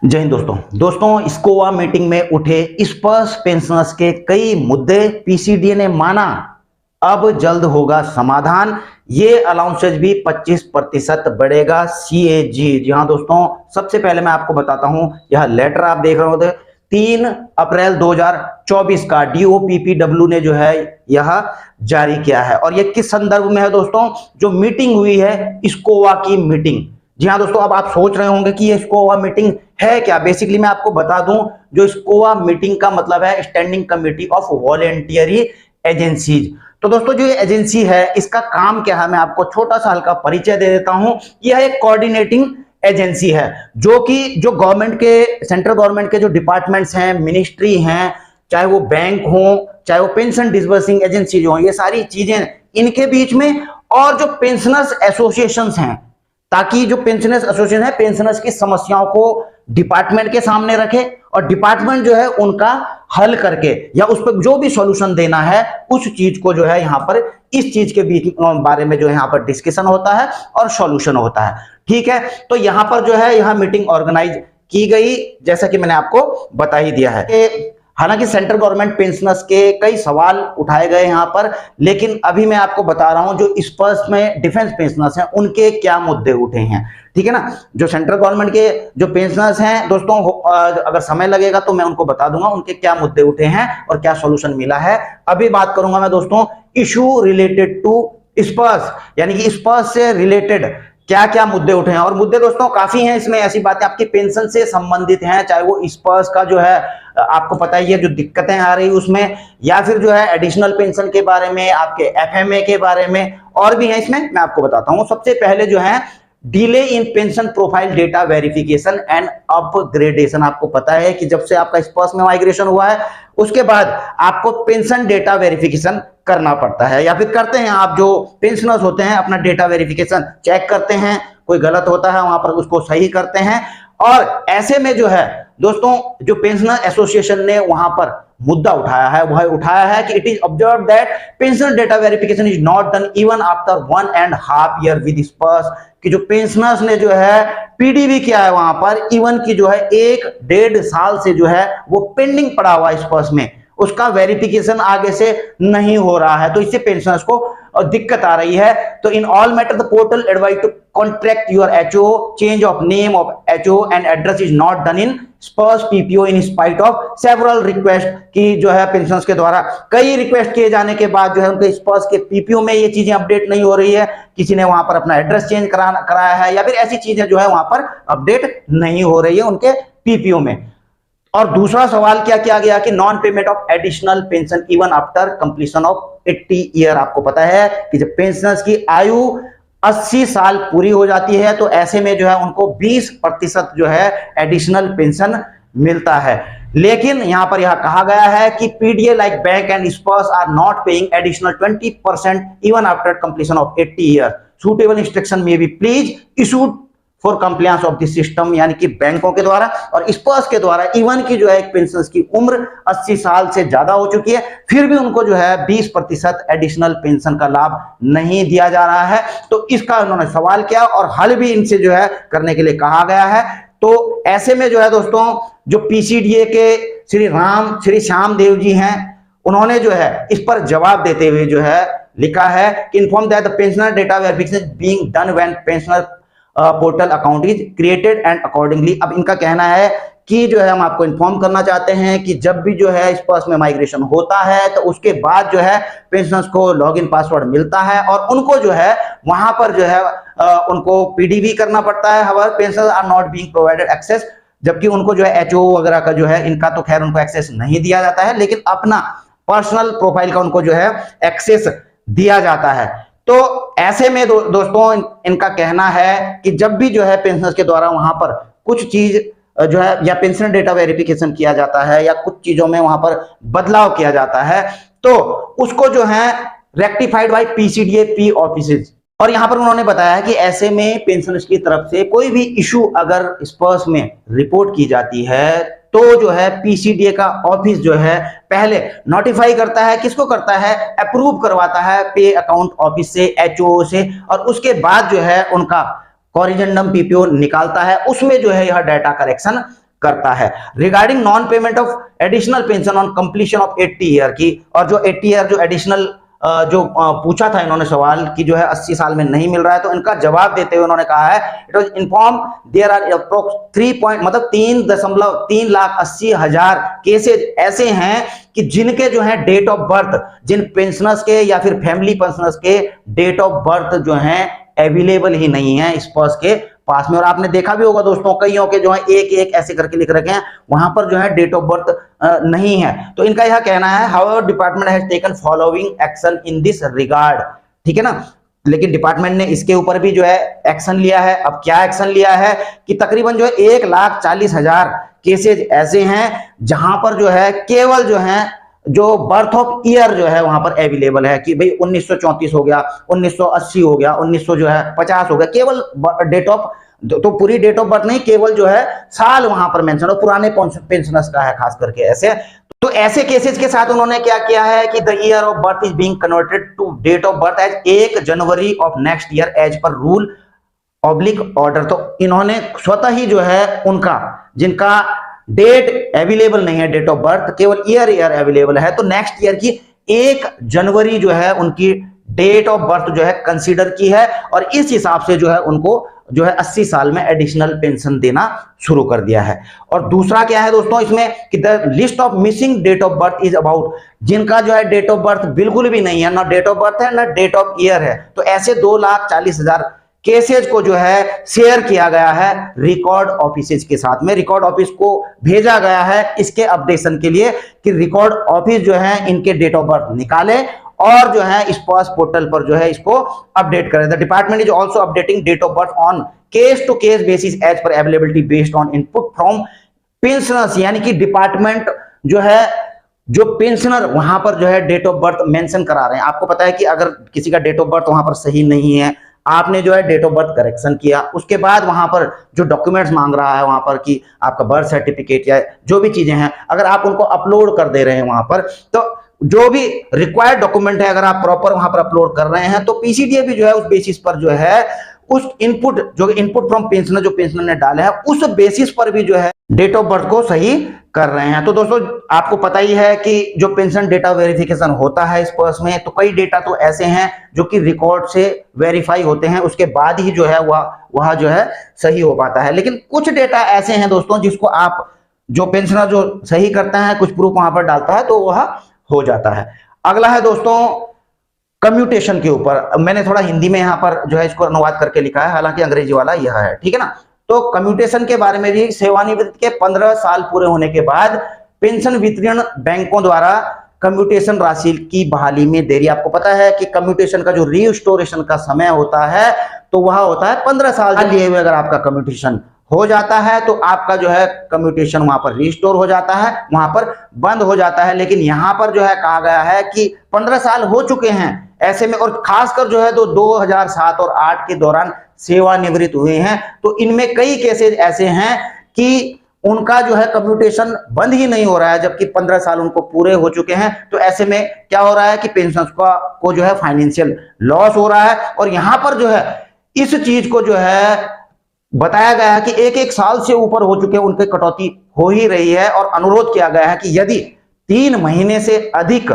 जय हिंद दोस्तों स्कोवा मीटिंग में उठे स्पर्श पेंशनर्स के कई मुद्दे। पीसीडीए ने माना अब जल्द होगा समाधान। ये अलाउंसेज भी 25% बढ़ेगा। सीएजी, जी हाँ दोस्तों, सबसे पहले मैं आपको बताता हूं, यह लेटर आप देख रहे होते 3 अप्रैल 2024 का डीओपीपीडब्ल्यू ने जो है यह जारी किया है। और यह किस संदर्भ में है दोस्तों? जो मीटिंग हुई है स्कोवा की मीटिंग। जी हाँ दोस्तों, अब आप सोच रहे होंगे कि ये स्कोवा मीटिंग है क्या। बेसिकली मैं आपको बता दूं, जो स्कोवा मीटिंग का मतलब है standing committee of voluntary agencies. तो दोस्तों जो ये एजेंसी है इसका काम क्या है, मैं आपको छोटा सा हल्का परिचय दे देता हूं। यह एक कोऑर्डिनेटिंग एजेंसी है जो कि जो गवर्नमेंट के, सेंट्रल गवर्नमेंट के जो डिपार्टमेंट्स हैं, मिनिस्ट्री हैं, चाहे वो बैंक हो, चाहे वो पेंशन डिसबर्सिंग एजेंसी जो हो, ये सारी चीजें इनके बीच में, और जो पेंशनर्स एसोसिएशंस हैं, ताकि जो पेंशनर्स एसोसिएशन है पेंशनर्स की समस्याओं को डिपार्टमेंट के सामने रखे और डिपार्टमेंट जो है उनका हल करके या उस पर जो भी सॉल्यूशन देना है उस चीज को जो है यहाँ पर इस चीज के बीच बारे में जो है यहाँ पर डिस्कशन होता है और सॉल्यूशन होता है। ठीक है, तो यहाँ पर जो है यहाँ मीटिंग ऑर्गेनाइज की गई, जैसा कि मैंने आपको बता ही दिया है। हालांकि सेंट्रल गवर्नमेंट पेंशनर्स के कई सवाल उठाए गए यहाँ पर, लेकिन अभी मैं आपको बता रहा हूं जो स्पर्श में डिफेंस पेंशनर्स हैं उनके क्या मुद्दे उठे हैं। ठीक है ना, जो सेंट्रल गवर्नमेंट के जो पेंशनर्स हैं दोस्तों, अगर समय लगेगा तो मैं उनको बता दूंगा उनके क्या मुद्दे उठे हैं और क्या सॉल्यूशन मिला है। अभी बात करूंगा मैं दोस्तों इशू रिलेटेड टू स्पर्श, यानी कि स्पर्श से रिलेटेड क्या क्या मुद्दे उठे हैं। और मुद्दे दोस्तों काफी हैं इसमें, ऐसी बातें आपकी पेंशन से संबंधित हैं, चाहे वो स्पर्श का जो है आपको पता ही है जो दिक्कतें आ रही उसमें, या फिर जो है एडिशनल पेंशन के बारे में, आपके एफएमए के बारे में, और भी है इसमें, मैं आपको बताता हूं। सबसे पहले जो है delay in pension profile data verification and upgradation. आपको पता है कि जब से आपका स्पर्श में माइग्रेशन हुआ है उसके बाद आपको पेंशन डेटा वेरिफिकेशन करना पड़ता है, या फिर करते हैं आप, जो पेंशनर्स होते हैं अपना डेटा वेरिफिकेशन चेक करते हैं, कोई गलत होता है वहां पर उसको सही करते हैं। और ऐसे में जो है दोस्तों जो पेंशनर एसोसिएशन ने वहां पर मुद्दा उठाया है वह उठाया है कि it is observe that pension data verification is not done even after 1.5 year with स्पर्श, कि जो पेंशनर्स ने जो है पीडीवी किया है वहां पर इवन की जो है 1.5 साल से जो है वो पेंडिंग पड़ा हुआ स्पर्श में, उसका वेरिफिकेशन आगे से नहीं हो रहा है, तो इससे पेंशनर्स को दिक्कत आ रही है। तो in all matter the portal advise to contract your HO, change of name of HO and address is not done in Sparsh PPO in spite of several request, की जो है पेंशनर्स के द्वारा कई रिक्वेस्ट किए जाने के बाद जो है उनके स्पर्श के पीपीओ में ये चीजें अपडेट नहीं हो रही है, किसी ने वहां पर अपना एड्रेस चेंज कराया है, या फिर ऐसी चीजें जो है वहां पर अपडेट नहीं हो रही है उनके पीपीओ में। और दूसरा सवाल क्या किया गया कि non payment of additional pension even after completion of 80 year. आपको पता है कि जब पेंशनर्स की आयु 80 साल पूरी हो जाती है तो ऐसे में जो है उनको 20% जो है एडिशनल पेंशन मिलता है। लेकिन यहां पर यह कहा गया है कि PDA like bank and Sparsh are not paying additional 20% even after completion of 80 year. Suitable instruction may be please issued for compliance of this system, यानी कि बैंकों के द्वारा और स्पर्श के द्वारा इवन की जो है पेंशन की उम्र 80 साल से ज्यादा हो चुकी है फिर भी उनको जो है 20% एडिशनल पेंशन का लाभ नहीं दिया जा रहा है। तो इसका उन्होंने सवाल किया और हल भी इनसे जो है करने के लिए कहा गया है। तो ऐसे में जो है दोस्तों जो पीसीडीए के श्री श्याम देव जी हैं उन्होंने जो है इस पर जवाब देते हुए जो है लिखा है कि inform that the pensioner data verification being done when pensioner portal account is created and accordingly. अब इनका कहना है कि जो है हम आपको इन्फॉर्म करना चाहते हैं कि जब भी जो है स्पर्श में माइग्रेशन होता है तो उसके बाद जो है पेंशनर्स को लॉगिन पासवर्ड मिलता है और उनको जो है वहां पर जो है उनको पीडीवी करना पड़ता है। However pensioners are not being provided access, जबकि उनको जो है एचओ वगैरह का जो है इनका तो खैर उनको एक्सेस नहीं दिया जाता है, लेकिन अपना पर्सनल प्रोफाइल का उनको जो है एक्सेस दिया जाता है। तो ऐसे में दोस्तों इनका कहना है कि जब भी जो है पेंशनर्स के द्वारा वहां पर कुछ चीज जो है या पेंशन डेटा वेरिफिकेशन किया जाता है या कुछ चीजों में वहां पर बदलाव किया जाता है तो उसको जो है rectified by PCDA P offices. और यहां पर उन्होंने बताया है कि ऐसे में पेंशनर्स की तरफ से कोई भी इशू अगर स्पर्श में रिपोर्ट की जाती है तो जो है पीसीडीए का ऑफिस जो है पहले नोटिफाई करता है, किसको करता है, अप्रूव करवाता है पे अकाउंट ऑफिस से, एचओ से, और उसके बाद जो है उनका कॉरिजेंडम पीपीओ निकालता है, उसमें जो है यह डाटा करेक्शन करता है। Regarding non payment of additional pension on completion of 80 year की, और जो 80 ईयर जो एडिशनल जो पूछा था इन्होंने सवाल कि जो है 80 साल में नहीं मिल रहा है, तो इनका जवाब देते हुए उन्होंने कहा है it was inform there are approx 3 मतलब 3.380,000 केसेज ऐसे हैं कि जिनके जो है डेट ऑफ बर्थ, जिन पेंशनर्स के या फिर फैमिली पेंशनर्स के डेट ऑफ बर्थ जो है अवेलेबल ही नहीं है स्पर्श के पास में। और आपने देखा भी होगा दोस्तों, कईयों के जो है एक एक ऐसे करके लिख रखे हैं, वहां पर जो है डेट ऑफ बर्थ नहीं है। तो इनका यह कहना है however department has taken following action in this regard, ठीक है ना। लेकिन डिपार्टमेंट ने इसके ऊपर भी जो है एक्शन लिया है। अब क्या एक्शन लिया है कि तकरीबन जो है 1,40,000 केसेज ऐसे हैं जहां पर जो है केवल जो है जो बर्थ ऑफ ईयर जो है वहां पर अवेलेबल है कि भाई 1934 हो गया, 1980 हो गया, 1950 हो गया, केवल डेट ऑफ, तो पूरी डेट ऑफ बर्थ नहीं, केवल जो है साल वहां पर मेंशन, और पुराने पेंशनर्स का है खास करके ऐसे। तो ऐसे केसेस के साथ उन्होंने क्या किया है कि the year of birth is being converted to date of birth as 1 January of next year as per rule oblique order. तो इन्होंने स्वतः ही जो है उनका जिनका डेट अवेलेबल नहीं है, डेट ऑफ बर्थ केवल ईयर अवेलेबल है, तो नेक्स्ट ईयर की 1 जनवरी जो है उनकी डेट ऑफ बर्थ जो है कंसीडर की है, और इस हिसाब से जो है उनको जो है 80 साल में एडिशनल पेंशन देना शुरू कर दिया है। और दूसरा क्या है दोस्तों इसमें कि the list of missing date of birth is about, जिनका जो है डेट ऑफ बर्थ बिल्कुल भी नहीं है, ना डेट ऑफ बर्थ है ना डेट ऑफ ईयर है, तो ऐसे 2,40,000 केसेज को जो है शेयर किया गया है रिकॉर्ड ऑफिस के साथ में। रिकॉर्ड ऑफिस को भेजा गया है इसके अपडेशन के लिए कि रिकॉर्ड ऑफिस जो है इनके डेट ऑफ बर्थ निकाले और जो है स्पर्श पोर्टल पर जो है इसको अपडेट करें। The department is also updating date of birth on case to case basis as per availability based on input from pensioners, यानी कि डिपार्टमेंट जो है जो पेंशनर वहां पर जो है डेट ऑफ बर्थ मेंशन करा रहे हैं। आपको पता है कि अगर किसी का डेट ऑफ बर्थ वहां पर सही नहीं है, आपने जो है डेट ऑफ बर्थ करेक्शन किया, उसके बाद वहां पर जो डॉक्यूमेंट्स मांग रहा है वहां पर कि आपका बर्थ सर्टिफिकेट या जो भी चीजें हैं, अगर आप उनको अपलोड कर दे रहे हैं वहां पर, तो जो भी रिक्वायर्ड डॉक्यूमेंट है अगर आप प्रॉपर वहां पर अपलोड कर रहे हैं, तो पीसीडीए भी जो है उस बेसिस पर जो है उस इनपुट फ्रॉम पेंशनर जो पेंशनर ने डाले हैं उस बेसिस पर भी जो है डेट ऑफ बर्थ को सही कर रहे हैं। तो दोस्तों आपको पता ही है कि जो पेंशन डेटा वेरिफिकेशन होता है इस पर्स में, तो कई डेटा तो ऐसे हैं जो कि रिकॉर्ड से वेरीफाई होते हैं, उसके बाद ही जो है वह जो है सही हो पाता है। लेकिन कुछ डेटा ऐसे हैं दोस्तों जिसको आप जो पेंशनर जो सही करता है, कुछ प्रूफ वहां पर डालता है, तो वह हो जाता है। अगला है दोस्तों कम्यूटेशन के ऊपर। मैंने थोड़ा हिंदी में यहाँ पर जो है इसको अनुवाद करके लिखा है, हालांकि अंग्रेजी वाला यह है, ठीक है ना। तो कम्यूटेशन के बारे में भी सेवानिवृत्ति के 15 साल पूरे होने के बाद पेंशन वितरण बैंकों द्वारा कम्यूटेशन राशि की बहाली में देरी। आपको पता है कि कम्यूटेशन का जो रीस्टोरेशन का समय होता है तो वह होता है 15 साल लिए हुए। अगर आपका कम्यूटेशन हो जाता है तो आपका जो है कम्यूटेशन वहां पर रिस्टोर हो जाता है, वहां पर बंद हो जाता है। लेकिन यहां पर जो है कहा गया है कि 15 साल हो चुके हैं ऐसे में, और खासकर जो है तो 2007 और 8 के दौरान सेवानिवृत्त हुए हैं, तो इनमें कई केसेस ऐसे हैं कि उनका जो है कम्यूटेशन बंद ही नहीं हो रहा है, जबकि 15 साल उनको पूरे हो चुके हैं। तो ऐसे में क्या हो रहा है कि पेंशन को जो है फाइनेंशियल लॉस हो रहा है। और यहां पर जो है इस चीज को जो है बताया गया है कि एक साल से ऊपर हो चुके उनके कटौती हो ही रही है, और अनुरोध किया गया है कि यदि 3 महीने से अधिक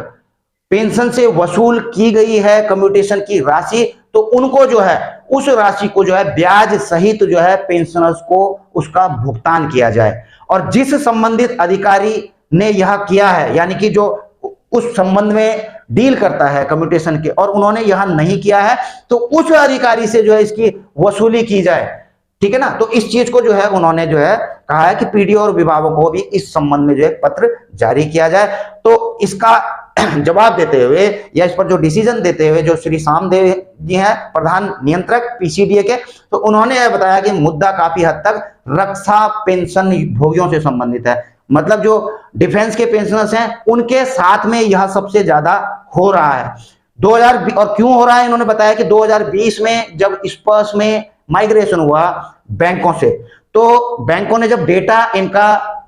पेंशन से वसूल की गई है कम्यूटेशन की राशि, तो उनको जो है उस राशि को जो है ब्याज सहित जो है पेंशनर्स को उसका भुगतान किया जाए। और जिस संबंधित अधिकारी ने यह किया है, यानी कि जो उस संबंध में डील करता है कम्यूटेशन के, और उन्होंने यह नहीं किया है, तो उस अधिकारी से जो है इसकी वसूली की जाए, ठीक है ना। तो इस चीज को जो है उन्होंने जो है कहा है कि पीडीओ और विभागों को भी इस संबंध में जो है पत्र जारी किया जाए। तो इसका जवाब देते हुए या इस पर जो डिसीजन देते हुए जो श्री सामदेव जी हैं प्रधान नियंत्रक पीसीडीए के, तो उन्होंने यह बताया कि मुद्दा काफी हद तक रक्षा पेंशन भोगियों से संबंधित है। मतलब जो डिफेंस के पेंशनर्स हैं उनके साथ में यह सबसे ज्यादा हो रहा है 2020। और क्यों हो रहा है, इन्होंने बताया कि 2020 में जब स्पर्श में माइग्रेशन हुआ बैंकों से, तो बैंकों ने जब डेटा इनका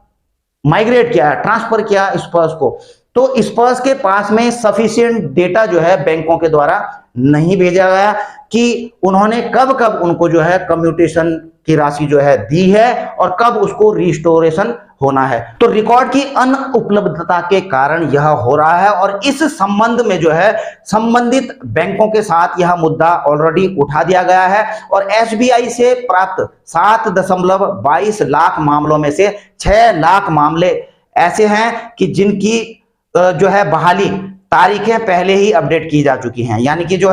माइग्रेट किया, ट्रांसफर किया स्पर्श को, तो स्पर्श के पास में सफिशिएंट डेटा जो है बैंकों के द्वारा नहीं भेजा गया कि उन्होंने कब कब उनको जो है कम्यूटेशन की राशि जो है दी है और कब उसको रिस्टोरेशन होना है। तो रिकॉर्ड की अनुपलब्धता के कारण यह हो रहा है और इस संबंध में जो है संबंधित बैंकों के साथ यह मुद्दा ऑलरेडी उठा दिया गया है और एसबीआई से प्राप्त 7.22 लाख मामलों में से 6 लाख मामले ऐसे हैं कि जिनकी जो है बहाली तारीखें पहले ही अपडेट की जा चुकी हैं। यानी कि जो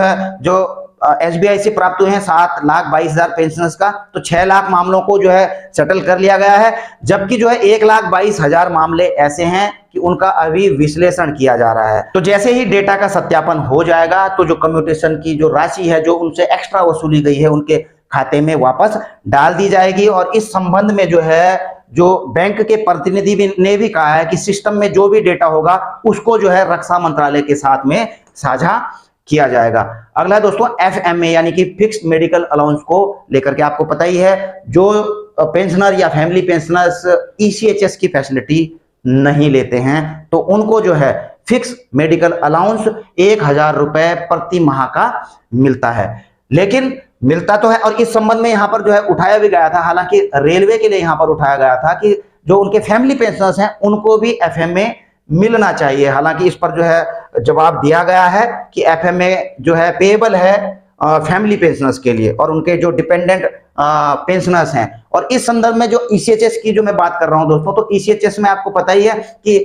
एसबीआई से प्राप्त हुए हैं 7,22,000 पेंशनर्स का, तो 6 लाख मामलों को जो है सेटल कर लिया गया है, जबकि जो है 1,22,000 मामले ऐसे हैं कि उनका अभी विश्लेषण किया जा रहा है। तो जैसे ही डेटा का सत्यापन हो जाएगा तो जो कम्यूटेशन की जो राशि है जो उनसे एक्स्ट्रा वसूली गई है उनके खाते में वापस डाल दी जाएगी। और इस संबंध में जो है जो बैंक के प्रतिनिधि ने भी कहा है कि सिस्टम में जो भी डेटा होगा उसको जो है रक्षा मंत्रालय के साथ में साझा किया जाएगा। अगला है दोस्तों एफएमए यानी कि फिक्स्ड मेडिकल अलाउंस को लेकर के आपको पता ही है, जो पेंशनर या फैमिली पेंशनर्स ईसीएचएस की फैसिलिटी नहीं लेते हैं तो उनको जो है फिक्स मेडिकल अलाउंस 1,000 रुपए प्रति माह का मिलता है। लेकिन मिलता तो है और इस संबंध में यहां पर जो है उठाया भी गया था, हालांकि रेलवे के लिए यहां पर उठाया गया था कि जो उनके फैमिली पेंशनर्स हैं उनको भी एफएमए मिलना चाहिए। हालांकि इस पर जो है जवाब दिया गया है कि एफएमए जो है पेएबल है फैमिली पेंशनर्स के लिए और उनके जो डिपेंडेंट पेंशनर्स हैं। और इस संदर्भ में जो ईसीएचएस की जो मैं बात कर रहा हूं दोस्तों, तो ईसीएचएस में आपको पता ही है कि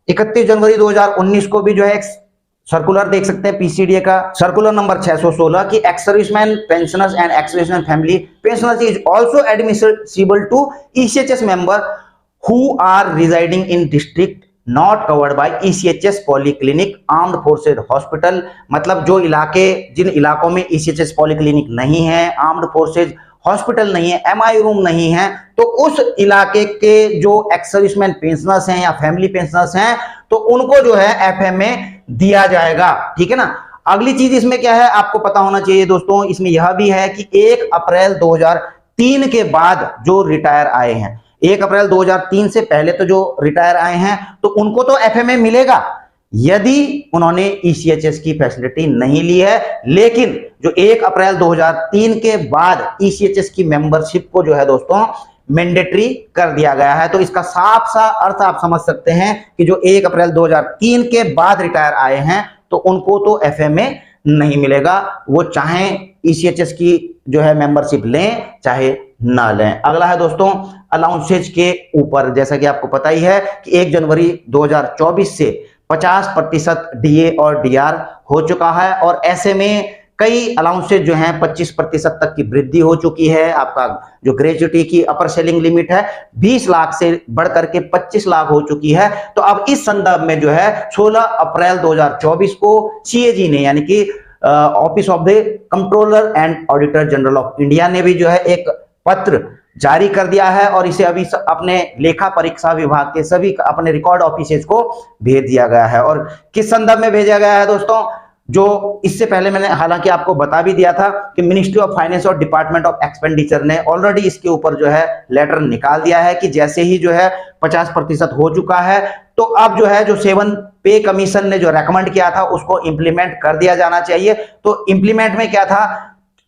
31 जनवरी 2019 को भी जो है सर्कुलर देख सकते हैं पीसीडीए का सर्कुलर नंबर 616 की ex serviceman pensioners and ex serviceman family pensioners is also admissible to ECHS member who are residing in district not covered by ECHS polyclinic armed forces hospital. मतलब जो इलाके जिन इलाकों में ईसीएचएस पॉलीक्लिनिक नहीं है, armed forces hospital नहीं है, MI room नहीं है, तो उस इलाके के जो एक्स सर्विसमैन पेंशनर्स हैं या फैमिली पेंशनर्स हैं तो उनको जो है एफएमए दिया जाएगा। ठीक है ना। अगली चीज इसमें क्या है आपको पता होना चाहिए दोस्तों, इसमें यह भी है कि 1 अप्रैल 2003 के बाद जो रिटायर आए हैं, 1 अप्रैल 2003 से पहले तो जो रिटायर आए हैं तो उनको तो एफएमए मिलेगा यदि उन्होंने ईसीएचएस की फैसिलिटी नहीं ली है। लेकिन जो 1 अप्रैल 2003 के बाद ईसीएचएस की मेंबरशिप को जो है दोस्तों मैंडेटरी कर दिया गया है। तो इसका साफ सा अर्थ आप समझ सकते हैं कि जो 1 अप्रैल 2003 के बाद रिटायर आए हैं तो उनको तो एफएमए नहीं मिलेगा, वो चाहे ईसीएचएस की जो है मेंबरशिप लें चाहे ना लें। अगला है दोस्तों अलाउंसेज के ऊपर, जैसा कि आपको पता ही है कि 1 जनवरी 2024 से 50% डीए और डीआर हो चुका है और ऐसे में कई अलाउंसेज जो हैं 25% तक की वृद्धि हो चुकी है। आपका जो ग्रेजुटी की अपर सेलिंग लिमिट है 20 लाख से बढ़कर के 25 लाख हो चुकी है। तो अब इस संदर्भ में जो है 16 अप्रैल 2024 को सीएजी ने यानी कि office of the controller and auditor general of India ने भी जो है एक पत्र जारी कर दिया है और इसे अभी अपने लेखा परीक्षा विभाग के सभी अपने रिकॉर्ड ऑफिसेज को भेज दिया गया है। और किस संदर्भ में भेजा गया है दोस्तों, जो इससे पहले मैंने हालांकि आपको बता भी दिया था कि मिनिस्ट्री ऑफ फाइनेंस और डिपार्टमेंट ऑफ एक्सपेंडिचर ने ऑलरेडी इसके ऊपर जो है लेटर निकाल दिया है कि जैसे ही जो है 50% हो चुका है तो अब जो है जो 7 पे कमीशन ने जो रेकमेंड किया था उसको इंप्लीमेंट कर दिया जाना चाहिए। तो इंप्लीमेंट में क्या था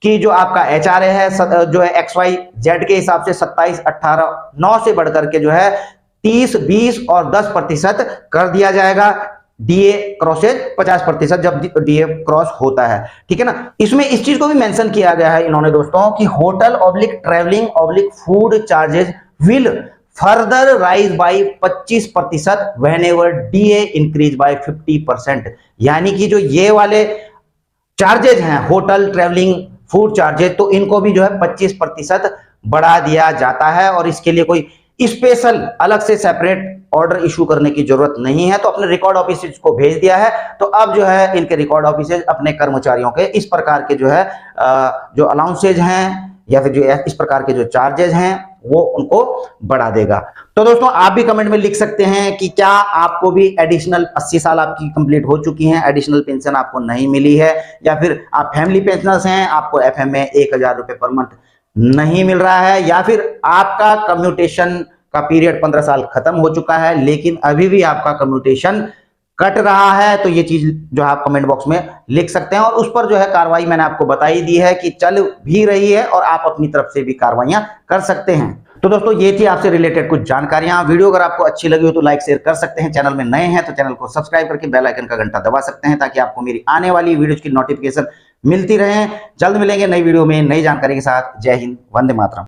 कि जो आपका एचआरए है जो है XYZ के हिसाब से 27, 18, 9 से बढ़कर के जो है 30, 20 और 10% कर दिया जाएगा। डीए क्रॉसेज 50% जब डीए क्रॉस होता है। ठीक है ना। इसमें इस चीज को भी मेंशन किया गया है इन्होंने दोस्तों कि hotel oblique travelling oblique food charges will further rise by 25% whenever DA increase by 50%। यानी कि जो ये वाले चार्जेज हैं होटल ट्रेवलिंग फूड चार्जेज तो इनको भी जो है 25% बढ़ा दिया जाता है और इसके लिए कोई स्पेशल अलग से सेपरेट ऑर्डर इशू करने की जरूरत नहीं है। तो अपने रिकॉर्ड ऑफिसेज को भेज दिया है। तो अब जो है इनके रिकॉर्ड ऑफिसेज अपने कर्मचारियों के इस प्रकार के जो है जो अलाउंसेज हैं या फिर जो इस प्रकार के जो चार्जेज हैं वो उनको बढ़ा देगा। तो दोस्तों आप भी कमेंट में लिख सकते हैं कि क्या आपको भी एडिशनल 80 साल आपकी कंप्लीट हो चुकी हैं, एडिशनल पेंशन आपको नहीं मिली है, या फिर आप फैमिली पेंशनर्स हैं आपको एफएमए 1,000 रुपए पर मंथ नहीं मिल रहा है, या फिर आपका कम्यूटेशन का पीरियड 15 साल खत्म हो चुका है लेकिन अभी भी आपका कम्यूटेशन कट रहा है तो ये चीज जो है आप कमेंट बॉक्स में लिख सकते हैं, और उस पर जो है कार्रवाई मैंने आपको बताई दी है कि चल भी रही है और आप अपनी तरफ से भी कार्रवाइयां कर सकते हैं। तो दोस्तों ये थी आपसे रिलेटेड कुछ जानकारियां। वीडियो अगर आपको अच्छी लगी हो तो लाइक शेयर कर सकते हैं, चैनल में नए हैं तो चैनल को सब्सक्राइब करके बेल आइकन का घंटा दबा सकते हैं ताकि आपको मेरी आने वाली वीडियोज की नोटिफिकेशन मिलती रहे। जल्द मिलेंगे नई वीडियो में नई जानकारी के साथ। जय हिंद, वंदे मातरम।